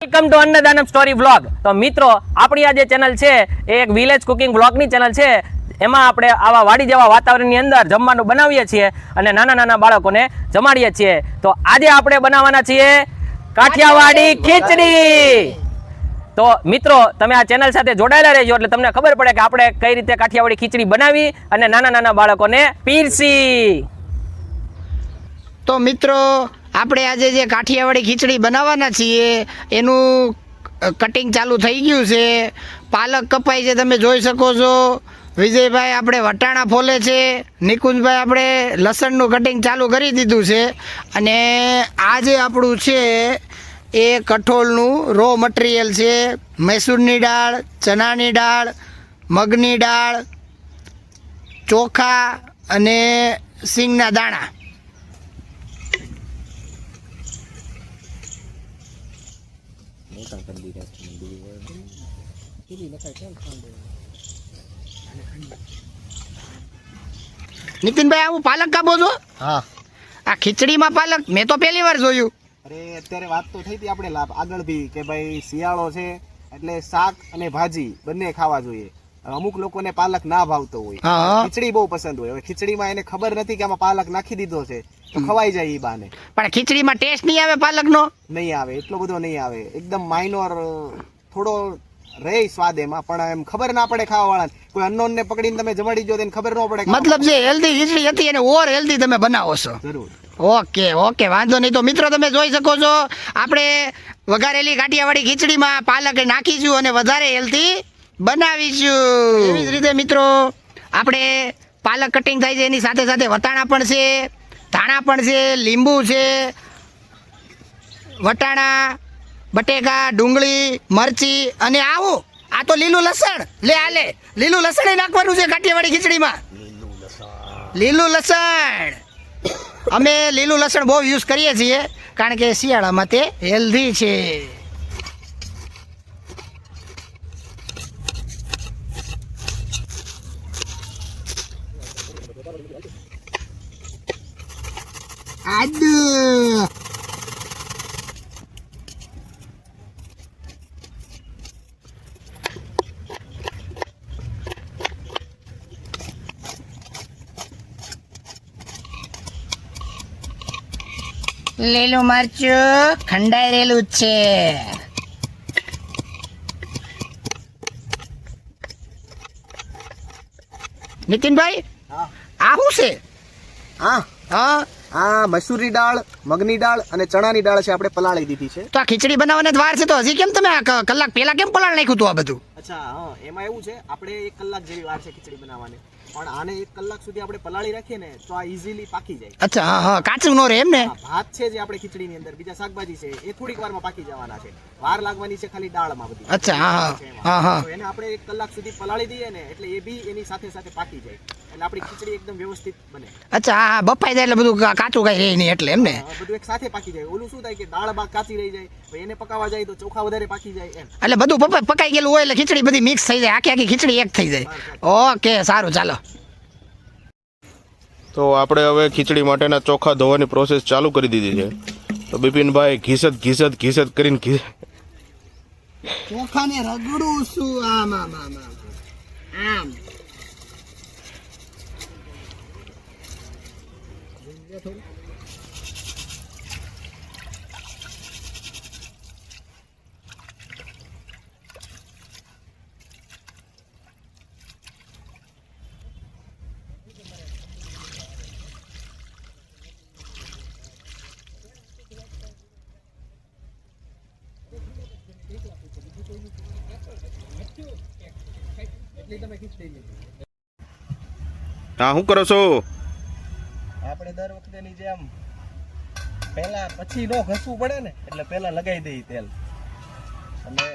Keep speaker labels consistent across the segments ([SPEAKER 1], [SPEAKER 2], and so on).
[SPEAKER 1] Welcome to Annadanam story vlog. તો મિત્રો, આપણી આ જે ચેનલ છે એ એક વિલેજ કુકિંગ વ્લોગની ચેનલ છે. એમાં આપણે આવા વાડી જેવા વાતાવરણની અંદર જમવાનું બનાવીએ છીએ અને નાના નાના બાળકોને જમાડીએ છીએ. તો આજે આપણે બનાવવાના છીએ કાઠિયાવાડી ખીચડી. તો મિત્રો, તમે આ ચેનલ સાથે જોડાયેલા રહેજો એટલે તમને ખબર પડે કે આપણે કઈ રીતે કાઠિયાવાડી ખીચડી બનાવી અને નાના નાના બાળકોને પીરસી.
[SPEAKER 2] તો મિત્રો, આપણે આજે જે કાઠિયાવાડી ખીચડી બનાવવાના છીએ એનું કટિંગ ચાલુ થઈ ગયું છે. પાલક કપાઈ છે, તમે જોઈ શકો છો. વિજયભાઈ આપણે વટાણા ફોલે છે. નિકુંજભાઈ આપણે લસણનું કટિંગ ચાલુ કરી દીધું છે. અને આ જે આપણું છે એ કઠોળનું રો મટીરિયલ છે. મૈસૂરની દાળ, ચણાની દાળ, મગની દાળ, ચોખા અને સિંગના દાણા. નીતિનભાઈ, આવું પાલક કાપો છો?
[SPEAKER 3] હા.
[SPEAKER 2] આ ખીચડીમાં પાલક મેં તો પહેલી વાર જોયું.
[SPEAKER 3] અરે અત્યારે વાત તો થઈ હતી આપણે આગળ બી કે ભાઈ શિયાળો છે એટલે શાક અને ભાજી બંને ખાવા જોઈએ. અમુક લોકોને પાલક ના ભાવતો હોય, ખીચડી બહુ પસંદ હોય. હવે ખીચડીમાં એને ખબર નથી કે આમાં પાલક નાખી દીધો છે તો ખવાઈ જાય એ બાને.
[SPEAKER 2] પણ ખીચડીમાં ટેસ્ટ નહીં આવે પાલકનો?
[SPEAKER 3] નહીં આવે, એટલો બધો નહીં આવે. એકદમ માઇનોર થોડો રહે સ્વાદ એમાં, પણ એમ ખબર ના પડે ખાવા વાળા. કોઈ અનનોન ને પકડીને તમે જમાડી દો તો એને ખબર ન પડે.
[SPEAKER 2] મતલબ જે હેલ્ધી ખીચડી હતી એને ઓવર હેલ્ધી તમે બનાવો છો.
[SPEAKER 3] જરૂર.
[SPEAKER 2] ઓકે ઓકે, વાંધો નહીં. તો મિત્રો, તમે જોઈ શકો છો આપણે વઘારેલી કાઠિયાવાડી ખીચડીમાં પાલક નાખીશું અને વધારે હેલ્ધી બનાવીશું. એવી જ રીતે મિત્રો, આપણે પાલક કટિંગ થાય છે એની સાથે સાથે વટાણા પણ છે, ધાણા પણ છે, લીંબુ છે, વટાણા, બટેકા, ડુંગળી, મરચી અને આવું આ તો લીલું લસણ. લે આ લે, લીલું લસણ નાખવાનું છે કાઠિયાવાડી ખીચડીમાં. લીલું લસણ અમે લીલું લસણ બહુ યુઝ કરીએ છીએ કારણ કે શિયાળામાં તે હેલ્ધી છે. આદુ, લીલું મરચું ખંડાઈ રહેલું છે. નીતિનભાઈ, આ શું છે?
[SPEAKER 3] હા
[SPEAKER 2] હા,
[SPEAKER 3] આ મસૂરી દાળ, મગની દાળ અને ચણાની દાળ છે, આપણે પલાળી દીધી છે.
[SPEAKER 2] તો આ ખીચડી બનાવવાને જ વાર છે, તો હજી કેમ તમે આ કલાક પહેલા કેમ પલાળ નાખ્યું તું આ બધું?
[SPEAKER 3] અચ્છા, હા, એમાં એવું છે આપણે 1 કલાક જેવી વાર છે ખીચડી બનાવવાની, પણ આને 1 કલાક સુધી આપણે પલાળી રાખીએ ને તો આ ઈઝીલી પાકી જાય.
[SPEAKER 2] અચ્છા, હા હા, કાચું નો રહે એમ ને?
[SPEAKER 3] ભાત છે જે આપણે ખીચડીની અંદર, બીજા શાકભાજી છે એ થોડીક વારમાં પાકી જવાના છે. વાર લાગવાની છે ખાલી દાળમાં બધી.
[SPEAKER 2] અચ્છા, હા હા હા.
[SPEAKER 3] તો એને આપણે 1 કલાક સુધી પલાળી દઈએ ને એટલે એ બી એની સાથે સાથે પાકી જાય એટલે આપણી ખીચડી એકદમ વ્યવસ્થિત બને.
[SPEAKER 2] અચ્છા, હા, બફાઈ જાય એટલે બધું કાચું કઈ રહે નહીં એટલે એમ ને?
[SPEAKER 3] બધું એક સાથે પાકી જાય. ઓલું શું થાય કે દાળ બાગ કાચી રહી જાય, એને પકાવવા જાય તો ચોખા વધારે પાકી જાય એમ.
[SPEAKER 2] એટલે બધું પકાઈ ગયેલું હોય એટલે ખીચડી બધી મિક્સ થઈ જાય, આખી આખી ખીચડી એક થઈ જાય. ઓકે, સારું, ચાલો.
[SPEAKER 4] તો આપણે હવે ખીચડી માટેના ચોખા ધોવાની પ્રોસેસ ચાલુ કરી દીધી છે. તો બિપિનભાઈ ઘીસત કરીને
[SPEAKER 2] ચોખાને રગડું છું આમ આમ આમ આમ.
[SPEAKER 4] હા, શું કરો છો?
[SPEAKER 3] આપણે દર વખતેની જેમ પહેલા પછી નો ઘસવું પડે ને એટલે પહેલા લગાવી દઈએ તેલ અને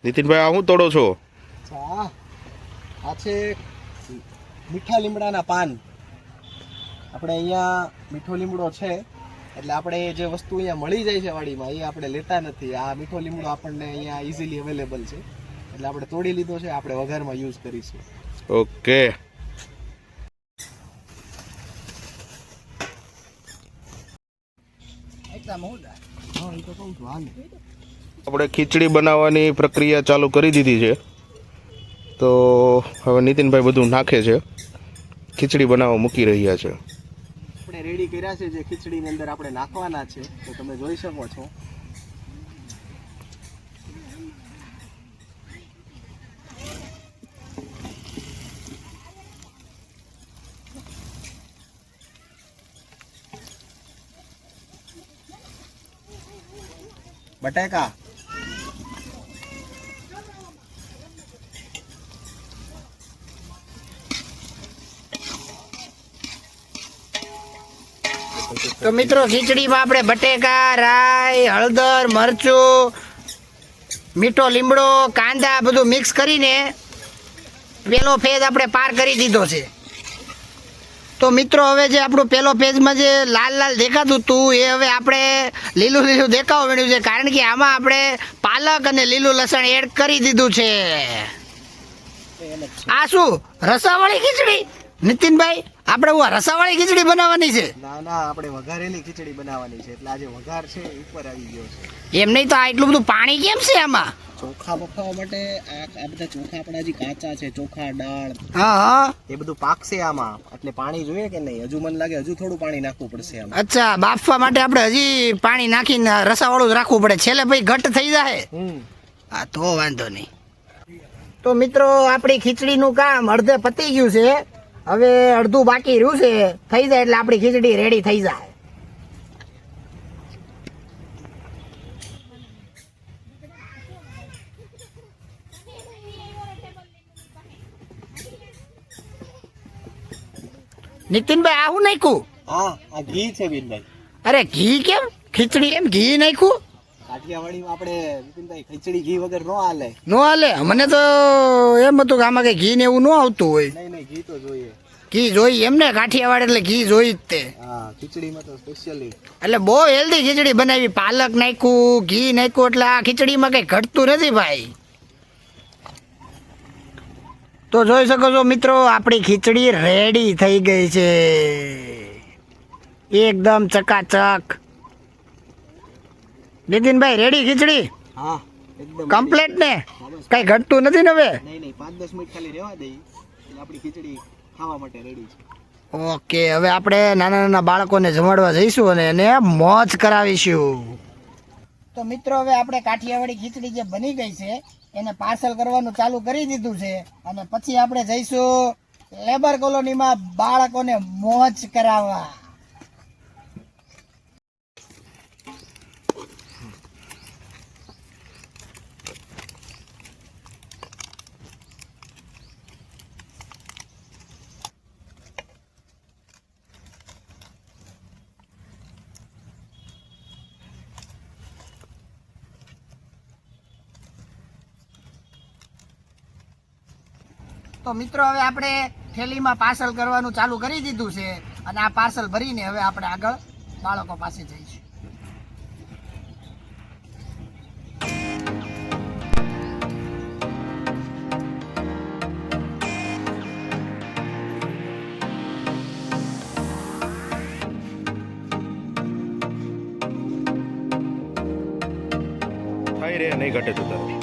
[SPEAKER 4] નીતિનભાઈ, આ શું તોડો છો?
[SPEAKER 3] આ છે મીઠા લીમડાના પાન. આપણે અહીંયા મીઠો લીમડો છે એટલે આપણે જે વસ્તુ અહીંયા મળી જાય છે વાડીમાં એ આપણે લેતા નથી. આ મીઠો લીમડો આપણને અહીંયા ઇઝીલી અવેલેબલ છે એટલે આપણે તોડી લીધો છે. આપણે વઘારમાં યુઝ કરીશું.
[SPEAKER 4] ઓકે.
[SPEAKER 2] રસ્તામાં હું
[SPEAKER 3] હા એ તો કહું છું હાલ
[SPEAKER 4] આપણે ખીચડી બનાવવાની પ્રક્રિયા ચાલુ કરી દીધી છે. તો હવે નીતિનભાઈ બધું નાખે છે, ખીચડી બનાવવા મૂકી રહ્યા છે.
[SPEAKER 3] આપણે રેડી કર્યા છે જે ખીચડીની અંદર આપણે નાખવાના છે તો તમે જોઈ શકો છો. બટાકા
[SPEAKER 2] તો મિત્રો ખીચડીમાં આપણે બટેકા, રાઈ, હળદર, મરચું, મીઠો લીમડો, કાંદા બધું મિક્સ કરીને પેલો ફેઝ આપણે પાર કરી દીધો છે. તો મિત્રો હવે જે આપણું પેલો ફેઝમાં જે લાલ લાલ દેખાતું હતું એ હવે આપણે લીલું લીલું દેખાવા મળ્યું છે, કારણ કે આમાં આપણે પાલક અને લીલું લસણ એડ કરી દીધું છે. આ શું રસાવાળી ખીચડી નીતિનભાઈ? આપણે રસાવાળી ખીચડી બનાવવાની છે?
[SPEAKER 3] ના ના આપણે વઘારેલી ખીચડી બનાવવાની છે એટલે આજે વઘાર છે એ ઉપર આવી ગયો છે.
[SPEAKER 2] એમ નહીં તો આ એટલું બધું પાણી કેમ છે આમાં?
[SPEAKER 3] ચોખા પકાવવા માટે આ બધા ચોખા આપણા હજી કાચા છે, ચોખા દાળ
[SPEAKER 2] હા હા
[SPEAKER 3] એ બધું પાકશે આમાં એટલે પાણી જોઈએ કે નહીં? હજુ મને લાગે હજુ થોડું પાણી નાખવું પડશે આમાં.
[SPEAKER 2] અચ્છા, બાફવા માટે આપણે હજી પાણી નાખીને રસાવાળું જ રાખવું પડે, છેલ્લે ભાઈ ઘટ થઈ જાય. હા તો વાંધો નહીં. તો મિત્રો આપણી ખીચડીનું કામ અડધે પતી ગયું છે, હવે અડધું બાકી રહ્યું છે. થઈ જાય એટલે આપણી ખીચડી રેડી થઈ જાય. નીતિનભાઈ આ હું નાખ્યું?
[SPEAKER 3] હા આ ઘી છે બીનભાઈ.
[SPEAKER 2] અરે ઘી કેમ? ખીચડી એમ ઘી નાખ્યું?
[SPEAKER 3] કાઠિયાવાડીમાં આપણે વિપિનભાઈ ખીચડી ઘી વગર નો હાલે.
[SPEAKER 2] નો હાલે? મને તો એમ હતું કે આમાં કઈ ઘી ને એવું ન આવતું હોય.
[SPEAKER 3] નહીં નહીં ઘી તો જોઈએ.
[SPEAKER 2] ઘી જોઈ એમને? કાઠિયાવાડ એટલે ઘી જોઈ જ તે.
[SPEAKER 3] હા ખીચડીમાં તો સ્પેશિયલી
[SPEAKER 2] એટલે બહુ હેલ્ધી ખીચડી બનાવી, પાલક નાખ્યું, ઘી નાખ્યું, એટલે આ ખીચડીમાં કઈ ઘટતું નથી ભાઈ. તો જોઈ શકો છો મિત્રો આપણી ખીચડી રેડી થઈ ગઈ છે, એકદમ ચકાચક. નીતિનભાઈ રેડી ખીચડી?
[SPEAKER 3] હા એકદમ
[SPEAKER 2] કમ્પ્લેટ ને? કઈ ઘટતું નથી ને હવે?
[SPEAKER 3] નહીં નહીં 5-10 મિનિટ ખાલી રહેવા દઈ એટલે આપણી ખીચડી ખાવા માટે રેડી છે.
[SPEAKER 2] ઓકે, હવે આપણે નાના નાના બાળકોને જમાડવા જઈશું અને એને મોજ કરાવીશું. તો મિત્રો હવે આપણે કાઠિયાવાડી ખીચડી જે બની ગઈ છે એને પાર્સલ કરવાનું ચાલુ કરી દીધું છે અને પછી આપણે જઈશું લેબર કોલોનીમાં બાળકોને મોજ કરાવવા. તો મિત્રો હવે આપણે થેલીમાં પાર્સલ કરવાનું ચાલુ કરી દીધું છે અને આ પાર્સલ ભરીને હવે આપણે આગળ બાળકો પાસે જઈશું.
[SPEAKER 4] થાય રે નહીં ઘટે તો તારું.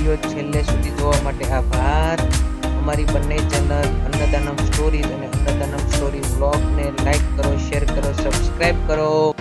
[SPEAKER 5] વિડીયો છેલ્લે સુધી જોવા માટે આભાર. અમારી બંને ચેનલ અન્નદાનમ સ્ટોરીઝ અને અન્નદાનમ સ્ટોરી વ્લોગને લાઈક કરો, શેર કરો, સબસ્ક્રાઈબ કરો.